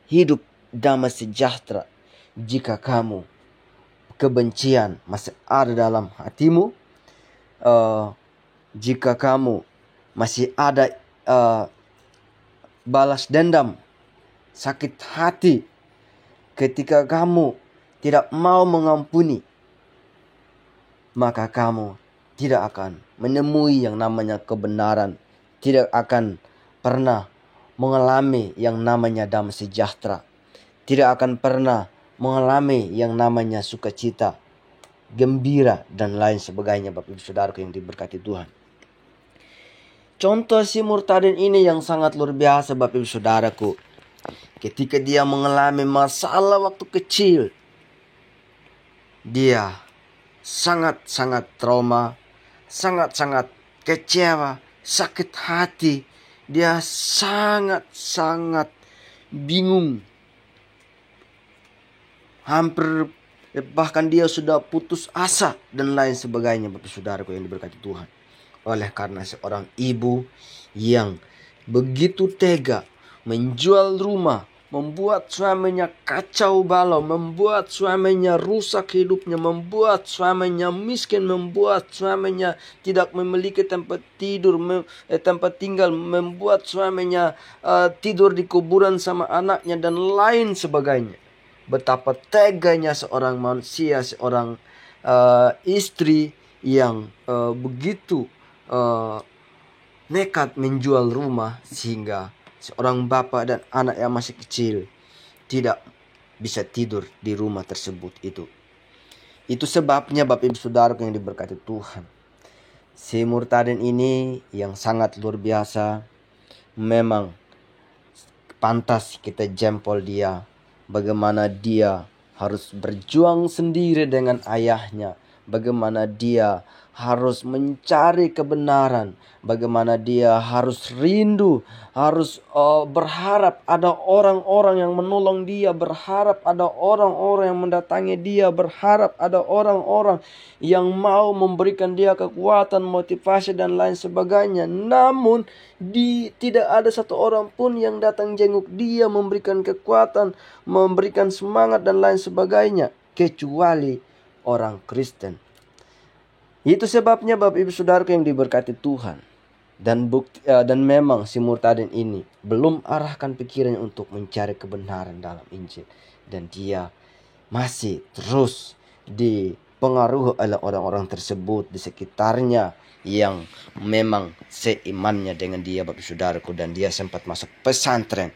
hidup damai sejahtera. Jika kamu kebencian masih ada dalam hatimu, jika kamu masih ada balas dendam, sakit hati, ketika kamu tidak mau mengampuni, maka kamu tidak akan menemui yang namanya kebenaran, tidak akan pernah mengalami yang namanya damai sejahtera, tidak akan pernah mengalami yang namanya sukacita, gembira, dan lain sebagainya Bapak Ibu Saudaraku yang diberkati Tuhan. Contoh si murtadin ini yang sangat luar biasa Bapak Ibu Saudaraku. Ketika dia mengalami masalah waktu kecil, dia sangat-sangat trauma, sangat-sangat kecewa, sakit hati. Dia sangat-sangat bingung. Hampir bahkan dia sudah putus asa dan lain sebagainya Bapak Saudaraku yang diberkati Tuhan. Oleh karena seorang ibu yang begitu tega menjual rumah, membuat suaminya kacau balau, membuat suaminya rusak hidupnya, membuat suaminya miskin, membuat suaminya tidak memiliki tempat tidur, tempat tinggal, membuat suaminya tidur di kuburan sama anaknya dan lain sebagainya. Betapa teganya seorang manusia, seorang istri yang begitu nekat menjual rumah sehingga seorang bapak dan anak yang masih kecil tidak bisa tidur di rumah tersebut itu. Itu sebabnya Bapak Ibu Saudara yang diberkati Tuhan. Si murtadin ini yang sangat luar biasa, memang pantas kita jempol dia. Bagaimana dia harus berjuang sendiri dengan ayahnya. Bagaimana dia harus mencari kebenaran, bagaimana dia harus rindu, harus berharap ada orang-orang yang menolong dia, berharap ada orang-orang yang mendatangi dia, berharap ada orang-orang yang mau memberikan dia kekuatan, motivasi dan lain sebagainya. Namun tidak ada satu orang pun yang datang jenguk dia, memberikan kekuatan, memberikan semangat dan lain sebagainya, kecuali orang Kristen. Itu sebabnya Bapak Ibu Saudaraku yang diberkati Tuhan. Dan memang si murtadin ini belum arahkan pikirannya untuk mencari kebenaran dalam Injil. Dan dia masih terus dipengaruhi oleh orang-orang tersebut di sekitarnya yang memang seimannya dengan dia Bapak Ibu Saudaraku. Dan dia sempat masuk pesantren.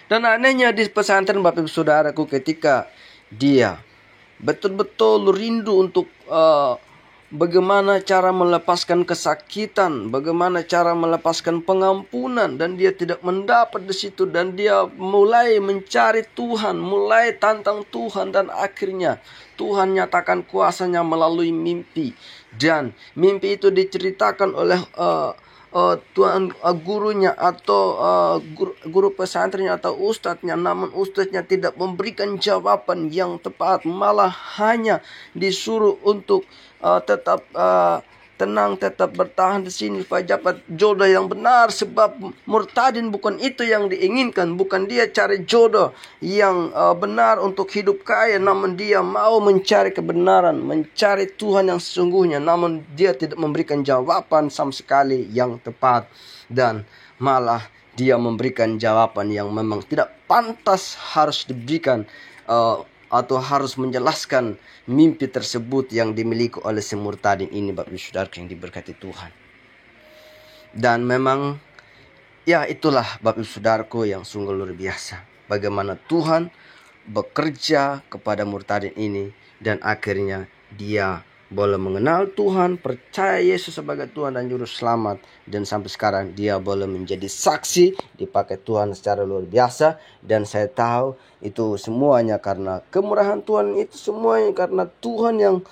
Dan anehnya di pesantren Bapak Ibu Saudaraku, ketika dia betul-betul rindu untuk bagaimana cara melepaskan kesakitan, bagaimana cara melepaskan pengampunan, dan dia tidak mendapat di situ, dan dia mulai mencari Tuhan, mulai tantang Tuhan, dan akhirnya Tuhan nyatakan kuasanya melalui mimpi. Dan mimpi itu diceritakan oleh Tuhan gurunya atau guru pesantrennya atau ustadznya. Namun ustadznya tidak memberikan jawaban yang tepat, malah hanya disuruh untuk tetap tenang, tetap bertahan di sini supaya dapat jodoh yang benar. Sebab murtadin bukan itu yang diinginkan, bukan dia cari jodoh yang benar untuk hidup kaya, namun dia mau mencari kebenaran, mencari Tuhan yang sesungguhnya, namun dia tidak memberikan jawaban sama sekali yang tepat, dan malah dia memberikan jawaban yang memang tidak pantas harus diberikan, atau harus menjelaskan mimpi tersebut yang dimiliki oleh si murtadin ini, Bapak Ibu Saudara yang diberkati Tuhan. Dan memang ya itulah Bapak Ibu Saudaraku yang sungguh luar biasa, bagaimana Tuhan bekerja kepada murtadin ini, dan akhirnya dia boleh mengenal Tuhan, percaya Yesus sebagai Tuhan dan Juru Selamat, dan sampai sekarang dia boleh menjadi saksi, dipakai Tuhan secara luar biasa. Dan saya tahu itu semuanya karena kemurahan Tuhan, itu semuanya karena Tuhan yang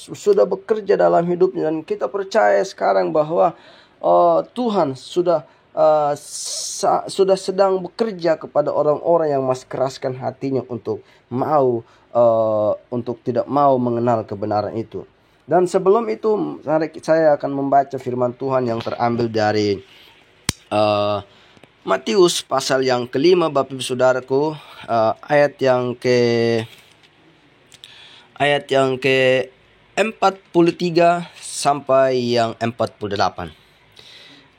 sudah bekerja dalam hidupnya. Dan kita percaya sekarang bahwa Tuhan sudah sedang bekerja kepada orang-orang yang masih keraskan hatinya untuk tidak mau mengenal kebenaran itu. Dan sebelum itu, saya akan membaca firman Tuhan yang terambil dari Matius pasal yang kelima, Bapak Ibu Saudaraku, ayat yang ke 43 sampai yang 48.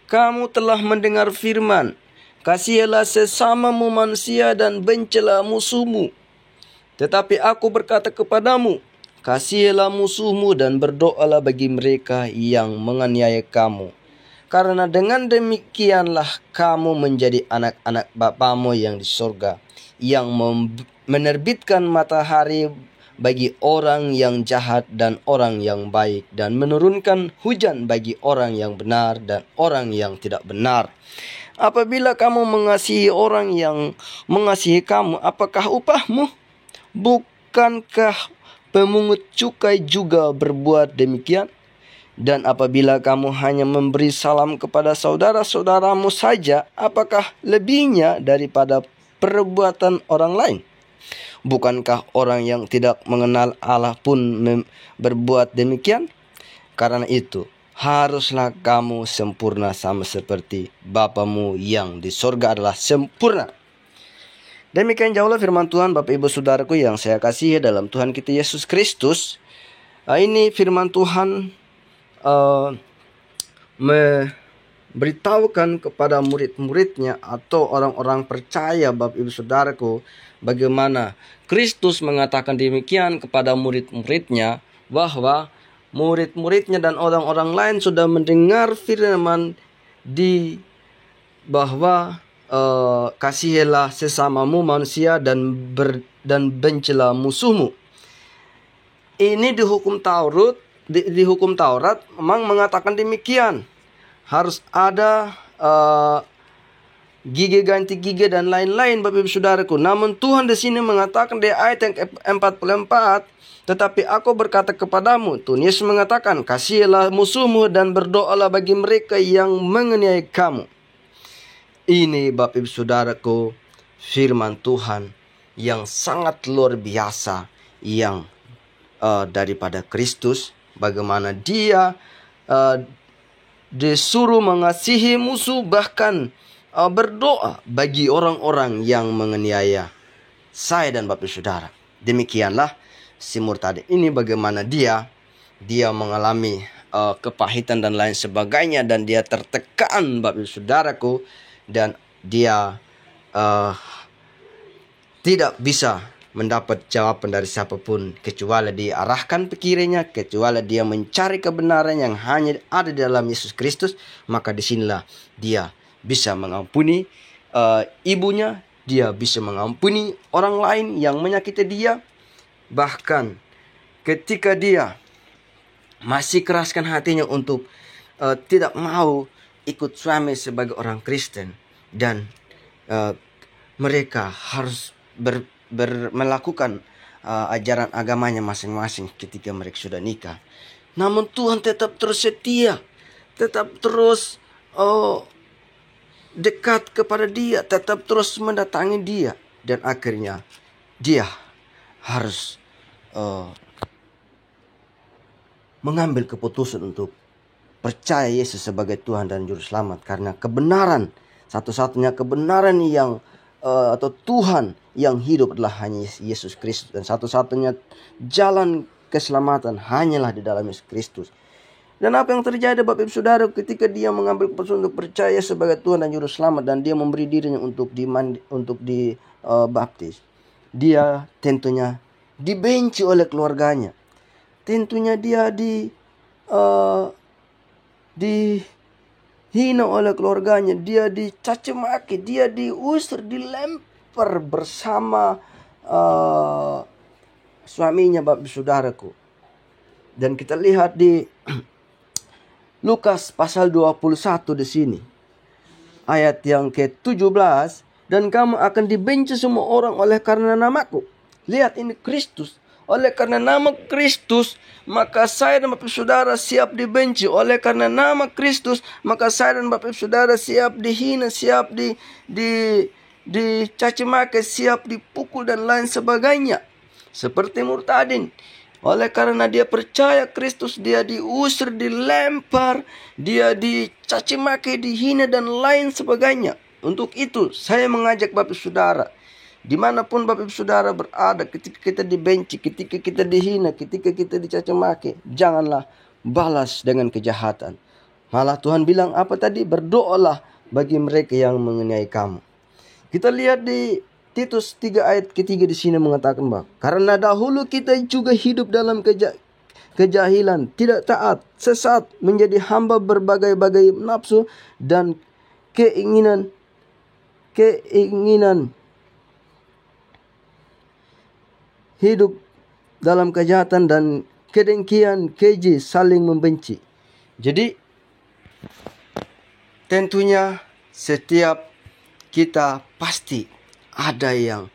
Kamu telah mendengar firman, kasihilah sesamamu manusia dan bencilah musuhmu. Tetapi aku berkata kepadamu, kasihilah musuhmu dan berdoalah bagi mereka yang menganiaya kamu. Karena dengan demikianlah kamu menjadi anak-anak Bapamu yang di surga, yang menerbitkan matahari bagi orang yang jahat dan orang yang baik, dan menurunkan hujan bagi orang yang benar dan orang yang tidak benar. Apabila kamu mengasihi orang yang mengasihi kamu, apakah upahmu? Bukankah pemungut cukai juga berbuat demikian? Dan apabila kamu hanya memberi salam kepada saudara-saudaramu saja, apakah lebihnya daripada perbuatan orang lain? Bukankah orang yang tidak mengenal Allah pun berbuat demikian? Karena itu, haruslah kamu sempurna sama seperti Bapamu yang di sorga adalah sempurna. Demikian jauhlah firman Tuhan, Bapak Ibu Saudaraku yang saya kasihi dalam Tuhan kita Yesus Kristus. Ini firman Tuhan memberitahukan kepada murid-muridnya atau orang-orang percaya, Bapak Ibu Saudaraku, bagaimana Kristus mengatakan demikian kepada murid-muridnya, bahwa murid-muridnya dan orang-orang lain sudah mendengar firman bahwa kasihilah sesamamu manusia dan bencilah musuhmu. Ini di hukum Taurat memang mengatakan demikian. Harus ada gigi ganti gigi dan lain-lain, Bapak Ibu Saudaraku. Namun Tuhan di sini mengatakan di ayat yang 44, tetapi aku berkata kepadamu, Tuhan Yesus mengatakan, kasihilah musuhmu dan berdoalah bagi mereka yang menganiaya kamu. Ini, Bapak Ibu Saudaraku, firman Tuhan yang sangat luar biasa, yang daripada Kristus, bagaimana dia disuruh mengasihi musuh, bahkan berdoa bagi orang-orang yang menganiaya saya dan Bapak Ibu Saudara. Demikianlah si murtad ini, bagaimana dia mengalami kepahitan dan lain sebagainya, dan dia tertekan, Bapak Ibu Saudaraku, dan dia tidak bisa mendapat jawaban dari siapapun, kecuali dia arahkan pikirannya, kecuali dia mencari kebenaran yang hanya ada di dalam Yesus Kristus. Maka disinilah dia bisa mengampuni ibunya, dia bisa mengampuni orang lain yang menyakiti dia. Bahkan ketika dia masih keraskan hatinya untuk tidak mau ikut suami sebagai orang Kristen, dan mereka harus melakukan ajaran agamanya masing-masing ketika mereka sudah nikah. Namun Tuhan tetap terus setia, tetap terus dekat kepada dia, tetap terus mendatangi dia, dan akhirnya dia harus mengambil keputusan untuk percaya Yesus sebagai Tuhan dan Juru Selamat. Karena kebenaran, satu-satunya kebenaran yang atau Tuhan yang hidup adalah hanya Yesus Kristus. Dan satu-satunya jalan keselamatan hanyalah di dalam Yesus Kristus. Dan apa yang terjadi Bapak Ibu Saudara ketika dia mengambil keputusan untuk percaya sebagai Tuhan dan Juru Selamat, dan dia memberi dirinya untuk dibaptis. Dia tentunya dibenci oleh keluarganya. Tentunya dia dihina oleh keluarganya, dia dicaci maki, dia diusir, dilempar bersama suaminya Bapak Saudaraku. Dan kita lihat di Lukas pasal 21 di sini. Ayat yang ke-17, dan kamu akan dibenci semua orang oleh karena namaku. Lihat, ini Kristus. Oleh karena nama Kristus, maka saya dan Bapak Saudara siap dibenci. Oleh karena nama Kristus, maka saya dan Bapak Saudara siap dihina, siap dicaci maki, siap dipukul dan lain sebagainya. Seperti murtadin. Oleh karena dia percaya Kristus, dia diusir, dilempar, dia dicaci maki, dihina dan lain sebagainya. Untuk itu saya mengajak Bapak Saudara, dimanapun Bapak Saudara berada, ketika kita dibenci, ketika kita dihina, ketika kita dicaci maki, janganlah balas dengan kejahatan. Malah Tuhan bilang apa tadi? Berdoalah bagi mereka yang menganiaya kamu. Kita lihat di Titus 3 ayat ketiga di sini mengatakan bahwa karena dahulu kita juga hidup dalam kejahilan, tidak taat, sesat, menjadi hamba berbagai-bagai nafsu dan keinginan hidup dalam kejahatan dan kedengkian, keji, saling membenci. Jadi tentunya setiap kita pasti ada yang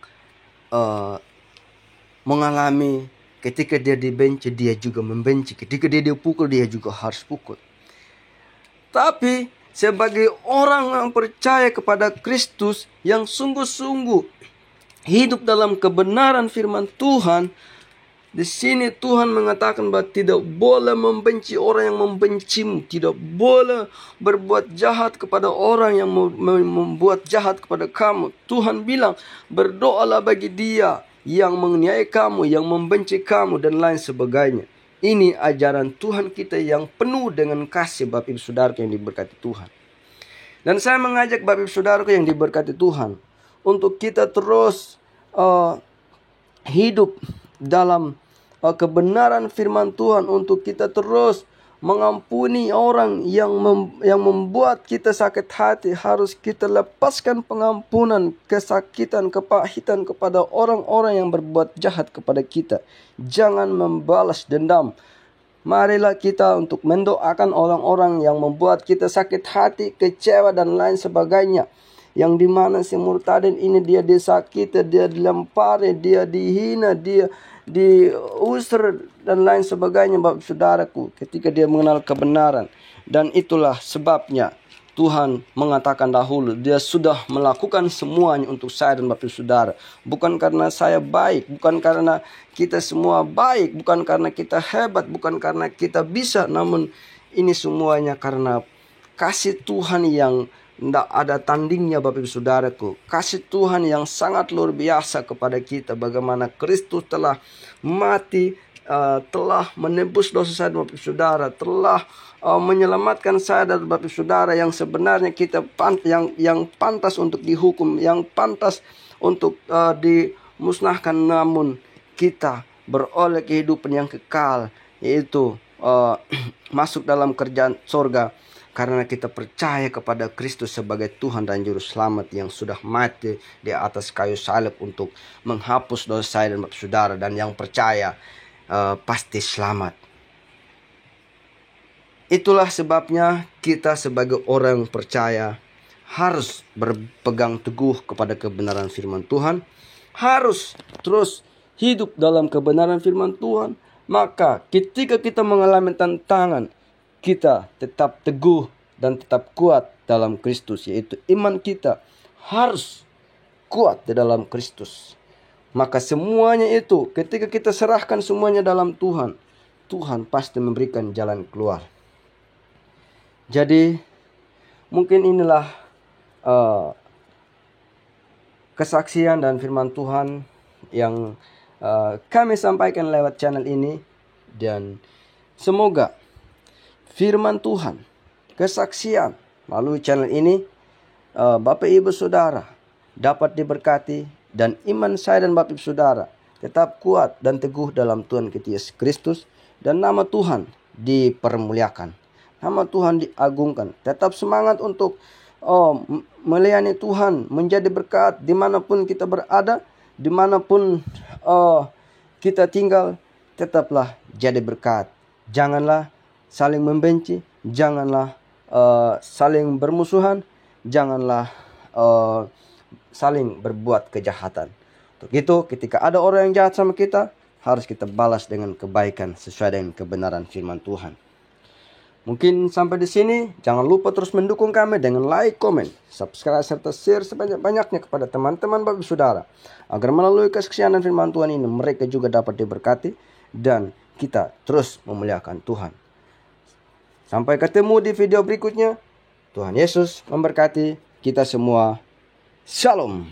mengalami ketika dia dibenci, dia juga membenci. Ketika dia dipukul, dia juga harus pukul. Tapi sebagai orang yang percaya kepada Kristus, yang sungguh-sungguh hidup dalam kebenaran firman Tuhan, di sini Tuhan mengatakan bahwa tidak boleh membenci orang yang membencimu, tidak boleh berbuat jahat kepada orang yang membuat jahat kepada kamu. Tuhan bilang, berdoalah bagi dia yang menganiaya kamu, yang membenci kamu dan lain sebagainya. Ini ajaran Tuhan kita yang penuh dengan kasih Bapak Ibu Saudaraku yang diberkati Tuhan. Dan saya mengajak Bapak Ibu Saudaraku yang diberkati Tuhan untuk kita terus hidup dalam kebenaran firman Tuhan, untuk kita terus mengampuni orang yang membuat kita sakit hati. Harus kita lepaskan pengampunan, kesakitan, kepahitan kepada orang-orang yang berbuat jahat kepada kita. Jangan membalas dendam. Marilah kita untuk mendoakan orang-orang yang membuat kita sakit hati, kecewa dan lain sebagainya. Yang dimana si murtadin ini dia disakiti, dia dilempari, dia dihina, dia diusir dan lain sebagainya Bapak Saudaraku, ketika dia mengenal kebenaran. Dan itulah sebabnya Tuhan mengatakan dahulu, dia sudah melakukan semuanya untuk saya dan Bapak Saudara. Bukan karena saya baik, bukan karena kita semua baik, bukan karena kita hebat, bukan karena kita bisa, namun ini semuanya karena kasih Tuhan yang tidak ada tandingnya Bapak Ibu Saudaraku. Kasih Tuhan yang sangat luar biasa kepada kita. Bagaimana Kristus telah mati, telah menebus dosa saya dan Bapak Ibu Saudara, telah menyelamatkan saya dan Bapak Ibu Saudara yang sebenarnya kita yang pantas untuk dihukum, yang pantas untuk dimusnahkan, namun kita beroleh kehidupan yang kekal, yaitu masuk dalam kerjaan surga. Karena kita percaya kepada Kristus sebagai Tuhan dan Juru Selamat yang sudah mati di atas kayu salib untuk menghapus dosa saya dan Bapak Saudara. Dan yang percaya pasti selamat. Itulah sebabnya kita sebagai orang percaya harus berpegang teguh kepada kebenaran firman Tuhan. Harus terus hidup dalam kebenaran firman Tuhan. Maka ketika kita mengalami tantangan, kita tetap teguh dan tetap kuat dalam Kristus, yaitu iman kita harus kuat di dalam Kristus. Maka semuanya itu ketika kita serahkan semuanya dalam Tuhan, Tuhan pasti memberikan jalan keluar. Jadi mungkin inilah kesaksian dan firman Tuhan yang kami sampaikan lewat channel ini. Dan semoga firman Tuhan, kesaksian melalui channel ini, Bapak Ibu Saudara dapat diberkati, dan iman saya dan Bapak Ibu Saudara tetap kuat dan teguh dalam Tuhan kita Yesus Kristus, dan nama Tuhan dipermuliakan, nama Tuhan diagungkan. Tetap semangat untuk melayani Tuhan, menjadi berkat dimanapun kita berada, dimanapun kita tinggal. Tetaplah jadi berkat. Janganlah saling membenci, janganlah saling bermusuhan, janganlah saling berbuat kejahatan. Untuk itu, ketika ada orang yang jahat sama kita, harus kita balas dengan kebaikan sesuai dengan kebenaran firman Tuhan. Mungkin sampai di sini. Jangan lupa terus mendukung kami dengan like, komen, subscribe, serta share sebanyak-banyaknya kepada teman-teman Bapak Saudara, agar melalui kesaksian dan firman Tuhan ini mereka juga dapat diberkati dan kita terus memuliakan Tuhan. Sampai ketemu di video berikutnya. Tuhan Yesus memberkati kita semua. Shalom.